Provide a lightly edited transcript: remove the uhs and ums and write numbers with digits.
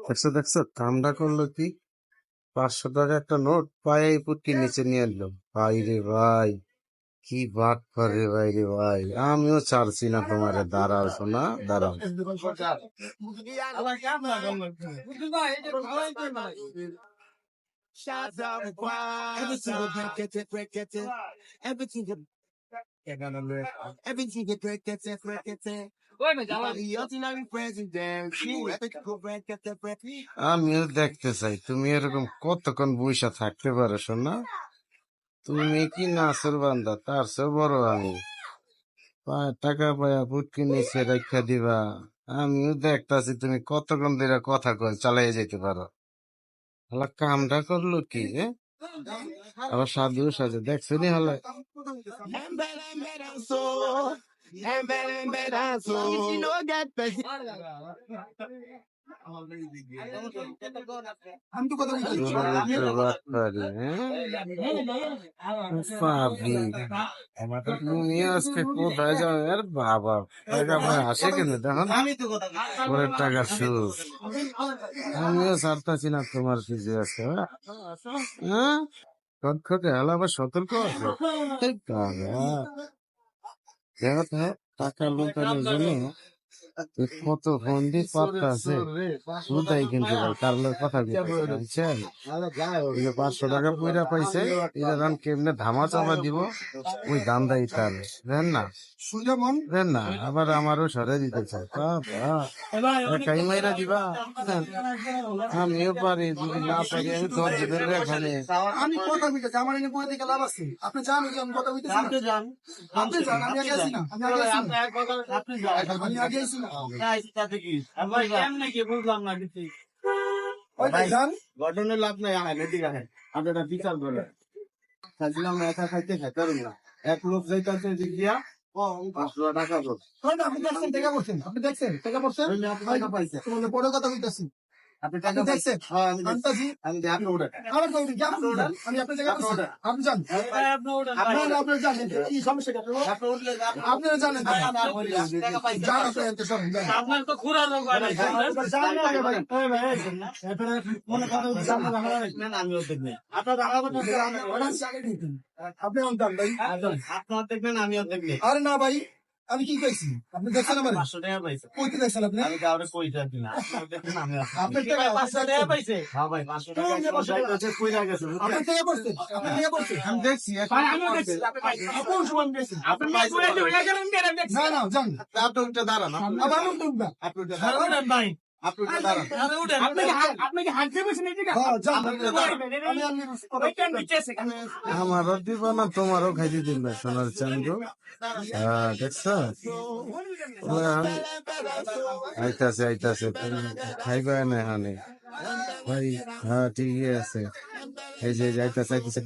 দেখছো দেখছো কামটা করলো কি? 500 টাকা একটা নোট পায়ে পুটকি নিচে নিয়ে এলো। ভাই রে ভাই, কি বাট করে ভাই রে ভাই। আমিও ছাড়ছি না তোমারে। দাঁড়াও শোনা, দাঁড়াও। আমিও দেখতে চাই তুমি এরকম কতক্ষণ বইসা থাকতে পারো শোনা। তুমি কি নাচর বান্দা, তার চেয়ে বড় আমি। টাকা পায়া পুটকি নিচে রেখা দিবা। আমিও দেখতাছি তুমি কতক্ষণ ধরে কথা কয় চালাই যেতে পারো। হালা কামটা করলো কি? আবার সাধু সাজে দেখছো নি হলে। তুমি আজকে কোথায় যাও? আর বাবা টাকা ভাই আসে কেন দেখুন, পরের টাকা সুদ। আমিও ছাড়তাছি না তোমার কিছু আছে। হ্যাঁ, খটখটে হলে আবার সতর্ক আছে। দেখো তো, টাকা লুকানোর জন্য কত ফন্দি পাত্তা আছে। শুধাই কিন্তু ভাই কার লোক কথা বুঝছেন। 500 টাকা পয়রা পাইছে, এটা রান কেমনে ধামা চাপা দিব ওই দান্দাই তার দেন না, দেন না। আবার আমারও সরে দিতে চায়। একাই মাইরা দিবা। আমিও পারি, যদি না পারি আমি তোর জীবন এখানে। আমি কথা বলতেছি, আমার এনে বই থেকে লাভ আছে। আপনি জান আমি কথা বলতেছি, আপনি যান, আপনি যান, আমি আগে আছি না, আমি আগে আছি না, আমি আগে আছি না। বুঝলাম না কিছু। ওই যান, ঘটনার লাভ নাই, এদিকে আহেন, আপনারা বিচার করে খাইছিলাম না, একা খাইতে খাইতে পারবো না। এক লোক যাইতেছে দিক দিয়া 500 টাকা লোক। আপনি দেখছেন টাকা পড়ছেন, আপনি দেখছেন টাকা পড়ছেন, টাকা পাইছে, তোমাদের বড় কথা বলতেছি। আপনি আপনি টাকা দেখছেন, হ্যাঁ আমি আনতাছি, আমি আপনি ওটা আমার কই দিন, আমি আপনার জায়গা করছি, আপনি যান, আপনি যান, কি সমস্যা কি আপনার? আপনি উঠলে আপনারা জানেন, টাকা পাইছে, যান আপনি এনতে সরেন, যান। আপনার তো খুরা রোগ যান আগে ভাই, আপনারা মনে কথা বলতে জানেন না, না আমি ওদের নেই, আপনার দেখা কথা আপনি অন্তান ভাই, আপনার দেখবেন আমি ওদের নেই। আরে না ভাই, আমি কি কইছি? আপনি দেখছেন আমার 500 টাকা পাইছে, কইতে দেখছেন আপনি? আমি কাউরে কইতে দিই না, আপনার দেখবেন আমি আপনার টাকা 500 টাকা পাইছে, হ্যাঁ ভাই 500 টাকা হচ্ছে কইরা গেছে। আপনার টাকা পড়ছে, আপনার টাকা পড়ছে, আমি দেখছি আমিও দেখছি, আপনি সমান দেখছি, আপনি কইরা দিও না কেন আমি দেখছি। না না জান, আপনি উঠে দাঁড়ান, আবার উঠুন না, আপনি উঠে দাঁড়ান ভাই, আপনি উঠে দাঁড়ান, আপনাকে হাত দিয়ে বসে নেই, হ্যাঁ জান, আমি আমারও দিবা না, তোমারও খাইতে দিন না সোনার চান্দ। হ্যাঁ দেখছো, আইতাছে আইতাছে, খাইবা না হানে ভাই। হ্যাঁ ঠিকই আছে, এই যে আইতাছে আইতাছে।